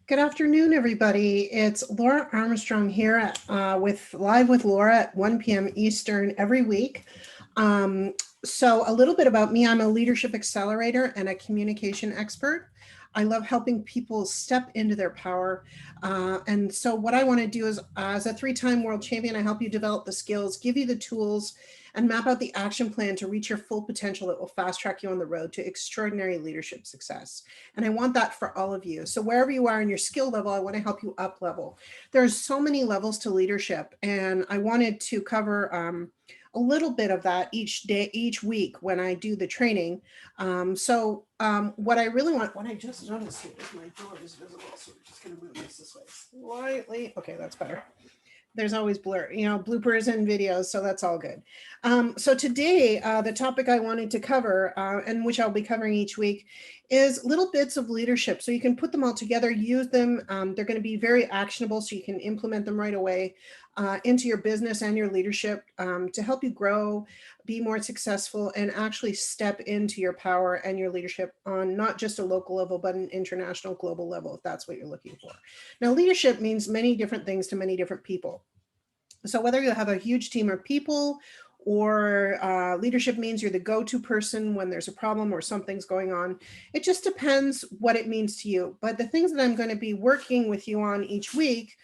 Good afternoon, everybody. It's Laura Armstrong here with Live with Laura at 1 p.m. Eastern every week. So a little bit about me. I'm a leadership accelerator and a communication expert. I love helping people step into their power. And so what I want to do is, as a three-time world champion, I help you develop the skills, give you the tools, and map out the action plan to reach your full potential that will fast track you on the road to extraordinary leadership success. And I want that for all of you. So wherever you are in your skill level, I want to help you up level. There's so many levels to leadership, and I wanted to cover a little bit of that each day, each week when I do the training. What I really want, what I just noticed here is my door is visible, so we're just going to move this way slightly. Okay, that's better. There's always bloopers and videos, so that's all good. So today, the topic I wanted to cover, and which I'll be covering each week, is little bits of leadership. So you can put them all together, use them. They're going to be very actionable, so you can implement them right away into your business and your leadership to help you grow, be more successful, and actually step into your power and your leadership on not just a local level, but an international, global level, if that's what you're looking for. Now, leadership means many different things to many different people. So whether you have a huge team of people or leadership means you're the go-to person when there's a problem or something's going on, it just depends what it means to you. But the things that I'm going to be working with you on each week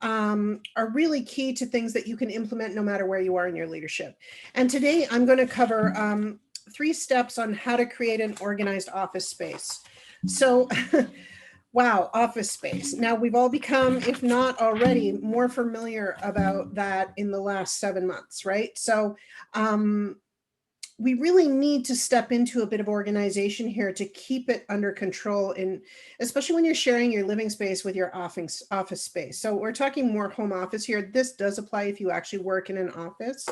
are really key to things that you can implement no matter where you are in your leadership. And today I'm going to cover 3 steps on how to create an organized office space. So wow, office space. Now we've all become, if not already, more familiar about that in the last 7 months, right? So we really need to step into a bit of organization here to keep it under control, and especially when you're sharing your living space with your office space. So we're talking more home office here. This does apply if you actually work in an office.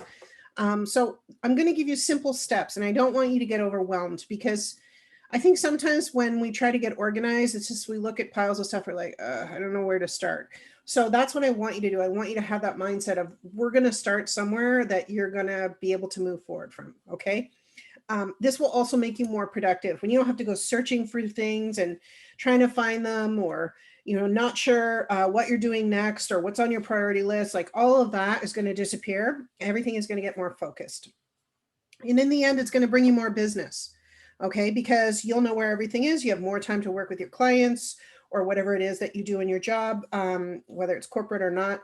So I'm going to give you simple steps, and I don't want you to get overwhelmed, because I think sometimes when we try to get organized, it's just we look at piles of stuff, we're like, I don't know where to start. So that's what I want you to do. I want you to have that mindset of, we're going to start somewhere that you're going to be able to move forward from. Okay. This will also make you more productive when you don't have to go searching for things and trying to find them, or, not sure what you're doing next or what's on your priority list. Like, all of that is going to disappear. Everything is going to get more focused. And in the end, it's going to bring you more business. Okay, because you'll know where everything is. You have more time to work with your clients or whatever it is that you do in your job, whether it's corporate or not.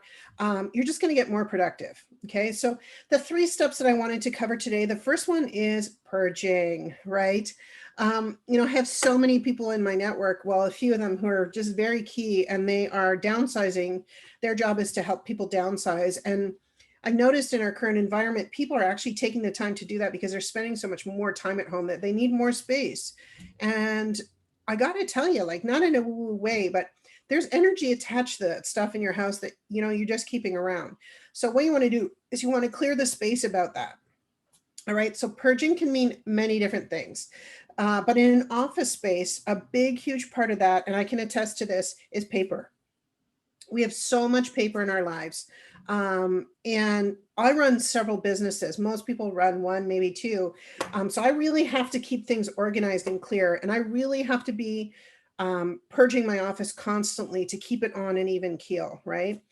You're just going to get more productive. Okay, so the 3 steps that I wanted to cover today, the first one is purging, right? I have so many people in my network, well, a few of them who are just very key, and they are downsizing. Their job is to help people downsize. And I noticed in our current environment, people are actually taking the time to do that because they're spending so much more time at home that they need more space. And I got to tell you, like, not in a woo-woo way, but there's energy attached to that stuff in your house that, you're just keeping around. So what you want to do is you want to clear the space about that. All right. So purging can mean many different things. But in an office space, a big, huge part of that, and I can attest to this, is paper. We have so much paper in our lives. And I run several businesses. Most people run 1, maybe 2. So I really have to keep things organized and clear. And I really have to be purging my office constantly to keep it on an even keel, right?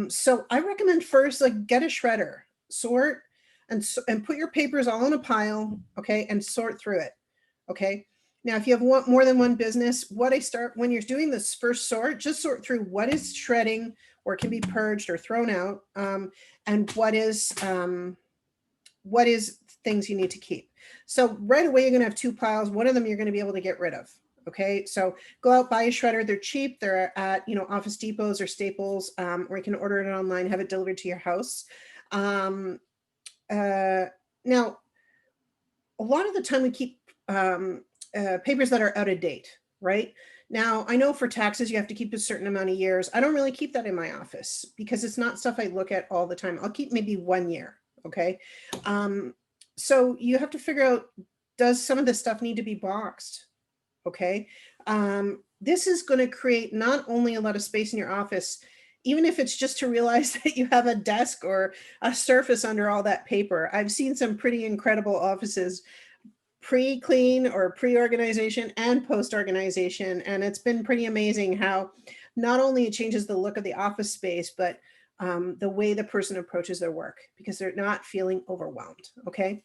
So I recommend first, like, get a shredder, sort and put your papers all in a pile, okay, and sort through it, okay? Now, if you have more than one business, when you're doing this first sort, just sort through what is shredding or can be purged or thrown out, and what is things you need to keep. So right away, you're going to have 2 piles. One of them you're going to be able to get rid of. Okay, so go out, buy a shredder. They're cheap. They're at Office Depots or Staples, or you can order it online, have it delivered to your house. Now, a lot of the time we keep papers that are out of date, right? Now, I know for taxes, you have to keep a certain amount of years. I don't really keep that in my office because it's not stuff I look at all the time. I'll keep maybe 1 year, okay? So you have to figure out, does some of this stuff need to be boxed, okay? This is going to create not only a lot of space in your office, even if it's just to realize that you have a desk or a surface under all that paper. I've seen some pretty incredible offices pre-clean or pre-organization and post-organization. And it's been pretty amazing how not only it changes the look of the office space, but the way the person approaches their work because they're not feeling overwhelmed. Okay.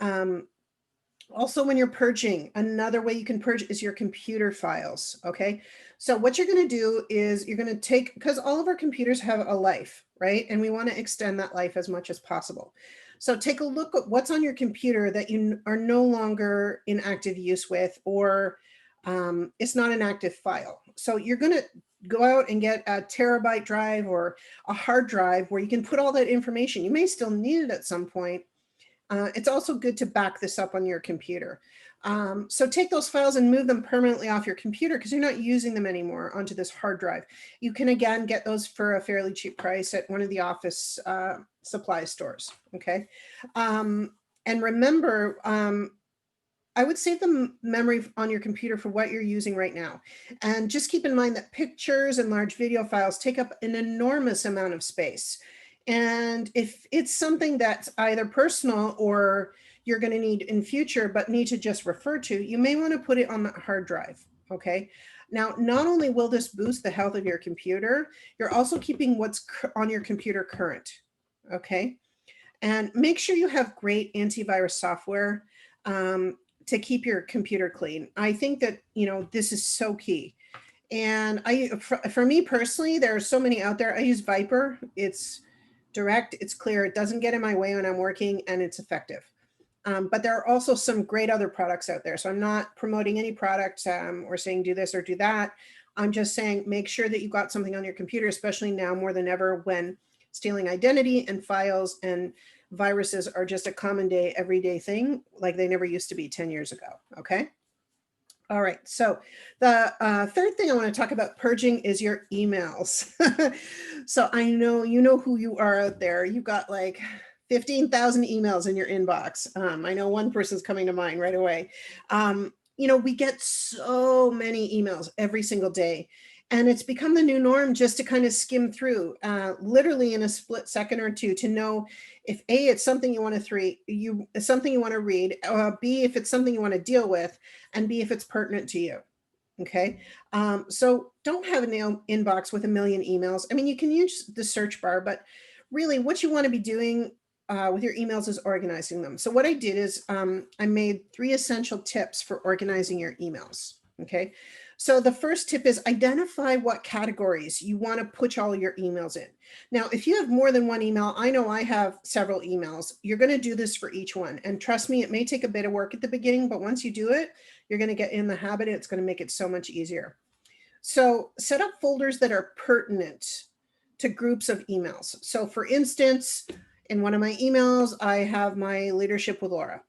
Also, when you're purging, another way you can purge is your computer files. Okay. So what you're going to do is you're going to take, because all of our computers have a life, right? And we want to extend that life as much as possible. So take a look at what's on your computer that you are no longer in active use with, or it's not an active file. So you're going to go out and get a terabyte drive or a hard drive where you can put all that information. You may still need it at some point. It's also good to back this up on your computer. So take those files and move them permanently off your computer because you're not using them anymore onto this hard drive. You can, again, get those for a fairly cheap price at one of the office supply stores, okay? And remember, I would save the memory on your computer for what you're using right now. And just keep in mind that pictures and large video files take up an enormous amount of space. And if it's something that's either personal or you're going to need in future, but need to just refer to, you may want to put it on the hard drive. Okay. Now, not only will this boost the health of your computer, you're also keeping what's on your computer current. Okay. And make sure you have great antivirus software to keep your computer clean. I think that, this is so key. And for me personally, there are so many out there. I use Viper. It's direct, it's clear, it doesn't get in my way when I'm working, and it's effective. But there are also some great other products out there. So I'm not promoting any product or saying do this or do that. I'm just saying make sure that you've got something on your computer, especially now more than ever when stealing identity and files and viruses are just a common day, everyday thing like they never used to be 10 years ago. Okay. All right, so the third thing I want to talk about purging is your emails. So I know you know who you are out there. You've got like 15,000 emails in your inbox. I know one person's coming to mind right away. We get so many emails every single day. And it's become the new norm just to kind of skim through, literally in a split second or two, to know if A, it's something you want to read, B, if it's something you want to deal with, and B, if it's pertinent to you. Okay. So don't have an inbox with a million emails. I mean, you can use the search bar, but really what you want to be doing with your emails is organizing them. So what I did is I made 3 essential tips for organizing your emails. Okay. So the first tip is identify what categories you want to put all your emails in. Now, if you have more than one email, I know I have several emails. You're going to do this for each one. And trust me, it may take a bit of work at the beginning, but once you do it, you're going to get in the habit. It's going to make it so much easier. So set up folders that are pertinent to groups of emails. So for instance, in one of my emails, I have my Leadership with Laura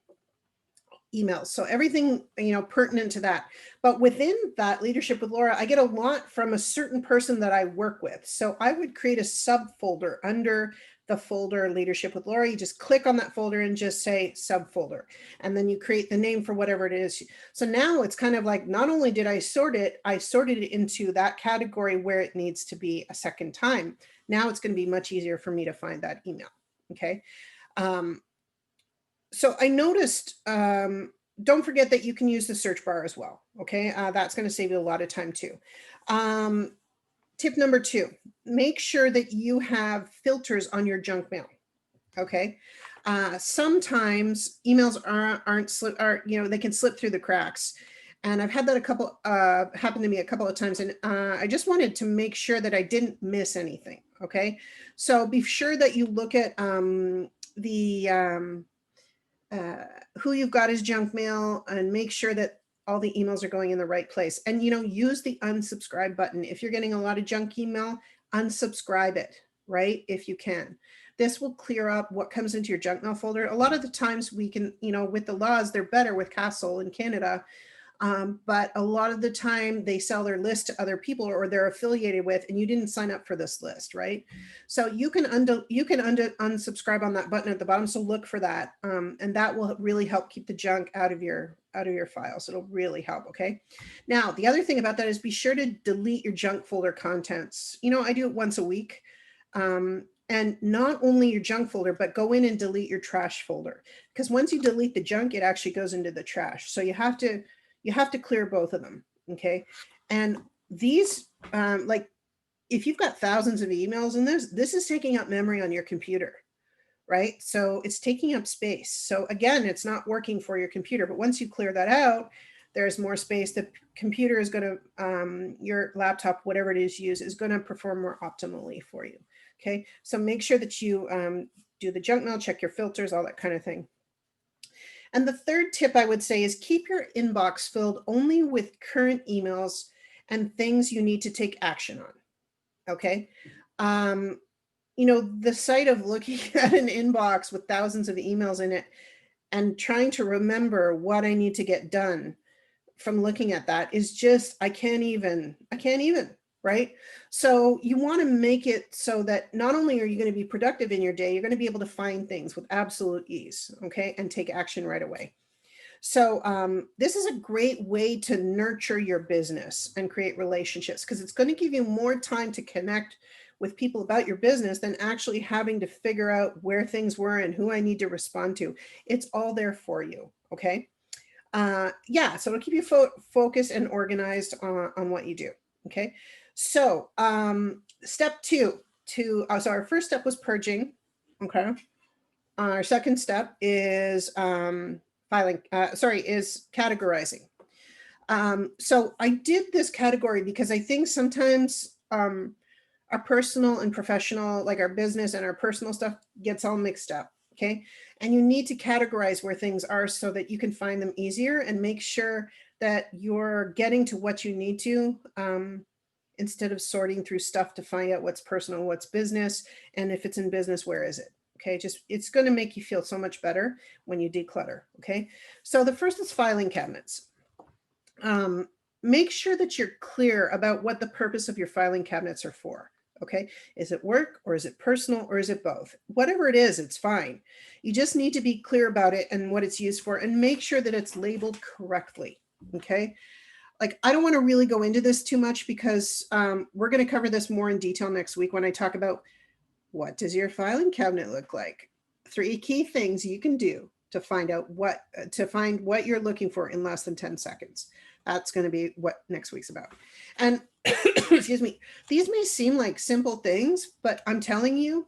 emails. So everything, pertinent to that. But within that Leadership with Laura, I get a lot from a certain person that I work with. So I would create a subfolder under the folder Leadership with Laura. You just click on that folder and just say subfolder. And then you create the name for whatever it is. So now it's kind of like, not only did I sorted it into that category where it needs to be a second time. Now it's going to be much easier for me to find that email. Okay. So I noticed, don't forget that you can use the search bar as well. Okay. That's going to save you a lot of time too. Tip number 2, make sure that you have filters on your junk mail. Okay. Sometimes emails they can slip through the cracks. And I've had that happen to me a couple of times. And I just wanted to make sure that I didn't miss anything. Okay. So be sure that you look at who you've got as junk mail and make sure that all the emails are going in the right place. And, use the unsubscribe button. If you're getting a lot of junk email, unsubscribe it, right? If you can. This will clear up what comes into your junk mail folder. A lot of the times we can, with the laws, they're better with Castle in Canada. But a lot of the time they sell their list to other people or they're affiliated with, and you didn't sign up for this list, right? So you can unsubscribe on that button at the bottom. So look for that. And that will really help keep the junk out of your files. It'll really help. Okay. Now, the other thing about that is be sure to delete your junk folder contents. I do it once a week. And not only your junk folder, but go in and delete your trash folder. Because once you delete the junk, it actually goes into the trash. So you have to clear both of them. Okay. And these, like if you've got thousands of emails in this is taking up memory on your computer, right? So it's taking up space. So again, it's not working for your computer, but once you clear that out, there's more space. The computer is going to, your laptop, whatever it is you use, is going to perform more optimally for you. Okay, so make sure that you do the junk mail, check your filters, all that kind of thing. And the third tip I would say is keep your inbox filled only with current emails and things you need to take action on. Okay. You know, the sight of looking at an inbox with thousands of emails in it and trying to remember what I need to get done from looking at that is just, I can't even, right? So you want to make it so that not only are you going to be productive in your day, you're going to be able to find things with absolute ease, okay, and take action right away. So this is a great way to nurture your business and create relationships because it's going to give you more time to connect with people about your business than actually having to figure out where things were and who I need to respond to. It's all there for you, okay? Yeah, so it'll keep you focused and organized on what you do, okay? So step two, so our first step was purging, okay? Our second step is is categorizing. So I did this category because I think sometimes our personal and professional, like our business and our personal stuff gets all mixed up, okay? And you need to categorize where things are so that you can find them easier and make sure that you're getting to what you need to instead of sorting through stuff to find out what's personal, what's business, and if it's in business, where is it? Okay, just it's going to make you feel so much better when you declutter. Okay, so the first is filing cabinets. Make sure that you're clear about what the purpose of your filing cabinets are for. Okay, is it work or is it personal or is it both? Whatever it is, it's fine. You just need to be clear about it and what it's used for and make sure that it's labeled correctly. Okay, like I don't want to really go into this too much because we're going to cover this more in detail next week when I talk about what does your filing cabinet look like? 3 key things you can do to find out what you're looking for in less than 10 seconds. That's going to be what next week's about. And excuse me, these may seem like simple things, but I'm telling you,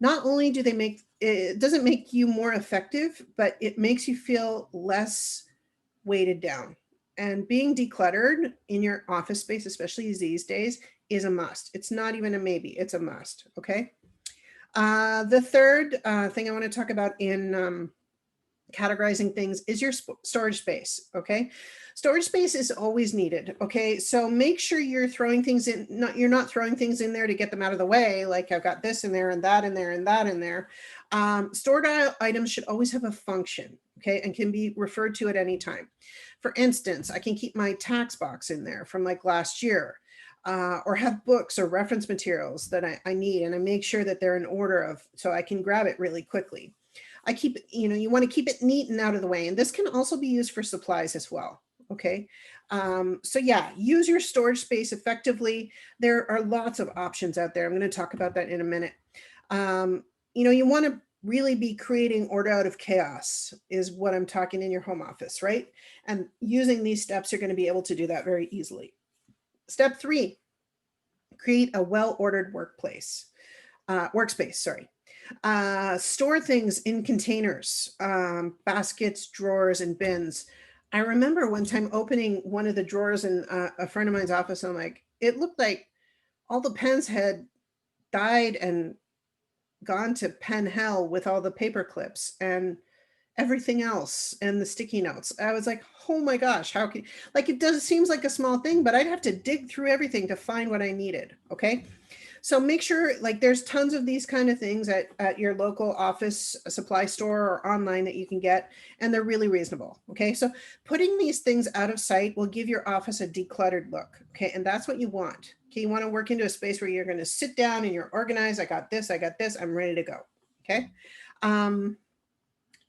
not only do they make it doesn't make you more effective, but it makes you feel less weighted down. And being decluttered in your office space, especially these days, is a must. It's not even a maybe, it's a must. Okay. The third thing I want to talk about in categorizing things is your storage space. Okay, storage space is always needed. Okay, so make sure you're throwing things in. You're not throwing things in there to get them out of the way. Like I've got this in there and that in there and that in there. Stored items should always have a function. Okay, and can be referred to at any time. For instance, I can keep my tax box in there from like last year. Or have books or reference materials that I need, and I make sure that they're in order of so I can grab it really quickly. I keep, you want to keep it neat and out of the way, and this can also be used for supplies as well. Okay, so yeah, use your storage space effectively. There are lots of options out there. I'm going to talk about that in a minute. You want to really be creating order out of chaos is what I'm talking in your home office, right? And using these steps, you're going to be able to do that very easily. Step 3, create a well-ordered workspace. Store things in containers, baskets, drawers, and bins. I remember one time opening one of the drawers in a friend of mine's office, and I'm like, it looked like all the pens had died and gone to pen hell with all the paper clips and everything else and the sticky notes. I was like, oh my gosh, how can, like, it does seems like a small thing, but I'd have to dig through everything to find what I needed. Okay. So make sure, like, there's tons of these kind of things at your local office supply store or online that you can get, and they're really reasonable. Okay. So putting these things out of sight will give your office a decluttered look. Okay. And that's what you want. Okay. You want to work into a space where you're going to sit down and you're organized. I got this, I'm ready to go. Okay.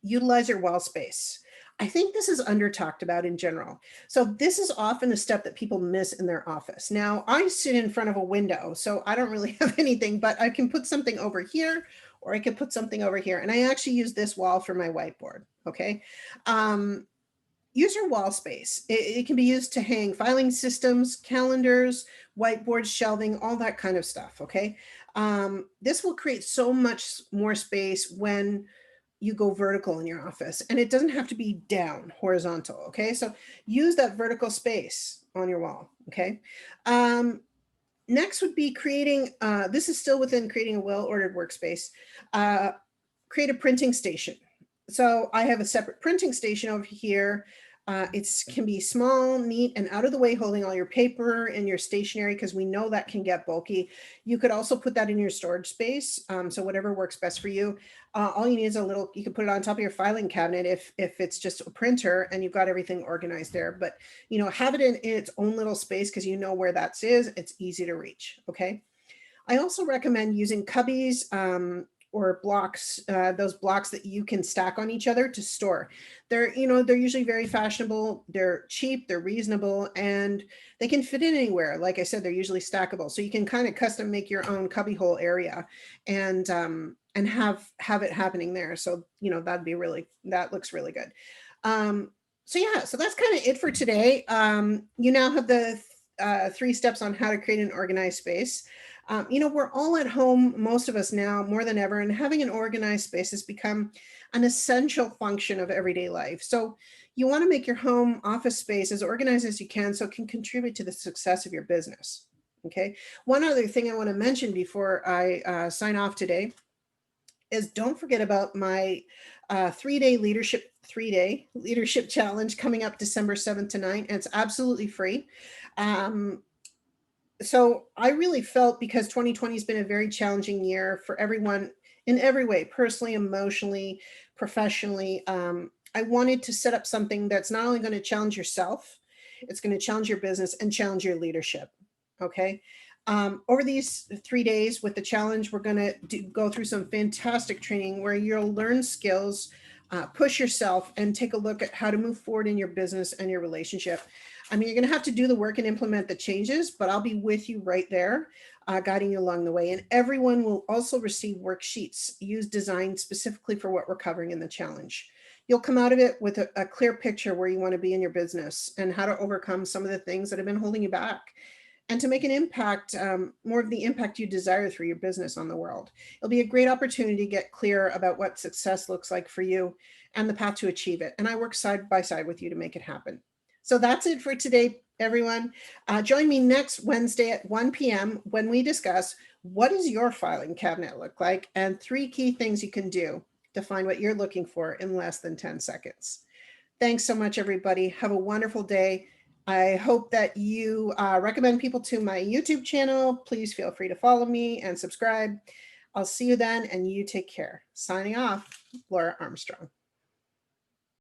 Utilize your wall space. I think this is under talked about in general. So this is often a step that people miss in their office. Now, I sit in front of a window, so I don't really have anything, but I can put something over here, or I could put something over here. And I actually use this wall for my whiteboard, okay? Use your wall space. It can be used to hang filing systems, calendars, whiteboards, shelving, all that kind of stuff, okay? This will create so much more space when you go vertical in your office, and it doesn't have to be down, horizontal, okay? So use that vertical space on your wall, okay? Next would be creating, this is still within creating a well-ordered workspace, create a printing station. So I have a separate printing station over here. It can be small, neat, and out of the way, holding all your paper and your stationery, because we know that can get bulky. You could also put that in your storage space. So whatever works best for you. All you need is a little, you can put it on top of your filing cabinet if it's just a printer and you've got everything organized there. But, you know, have it in its own little space because you know where that is. It's easy to reach, okay? I also recommend using cubbies or blocks, those blocks that you can stack on each other to store. They're usually very fashionable, they're cheap, they're reasonable, and they can fit in anywhere. Like I said, they're usually stackable. So you can kind of custom make your own cubbyhole area and have it happening there. So, you know, that looks really good. So yeah, so that's kind of it for today. You now have the 3 steps on how to create an organized space. You know, we're all at home, most of us now, more than ever, and having an organized space has become an essential function of everyday life. So you want to make your home office space as organized as you can so it can contribute to the success of your business. Okay. One other thing I want to mention before I sign off today is don't forget about my 3-day leadership challenge coming up December 7th to 9th. And it's absolutely free. So I really felt, because 2020 has been a very challenging year for everyone in every way, personally, emotionally, professionally, I wanted to set up something that's not only going to challenge yourself, it's going to challenge your business and challenge your leadership. Okay. Over these 3 days with the challenge, we're going to go through some fantastic training where you'll learn skills, push yourself, and take a look at how to move forward in your business and your relationship. I mean, you're going to have to do the work and implement the changes, but I'll be with you right there, guiding you along the way. And everyone will also receive worksheets designed specifically for what we're covering in the challenge. You'll come out of it with a clear picture where you want to be in your business and how to overcome some of the things that have been holding you back, and to make an impact, more of the impact you desire through your business on the world. It'll be a great opportunity to get clear about what success looks like for you and the path to achieve it. And I work side by side with you to make it happen. So that's it for today, everyone. Join me next Wednesday at 1 p.m. when we discuss what does your filing cabinet look like and 3 key things you can do to find what you're looking for in less than 10 seconds. Thanks so much, everybody. Have a wonderful day. I hope that you recommend people to my YouTube channel. Please feel free to follow me and subscribe. I'll see you then, and you take care. Signing off, Laura Armstrong.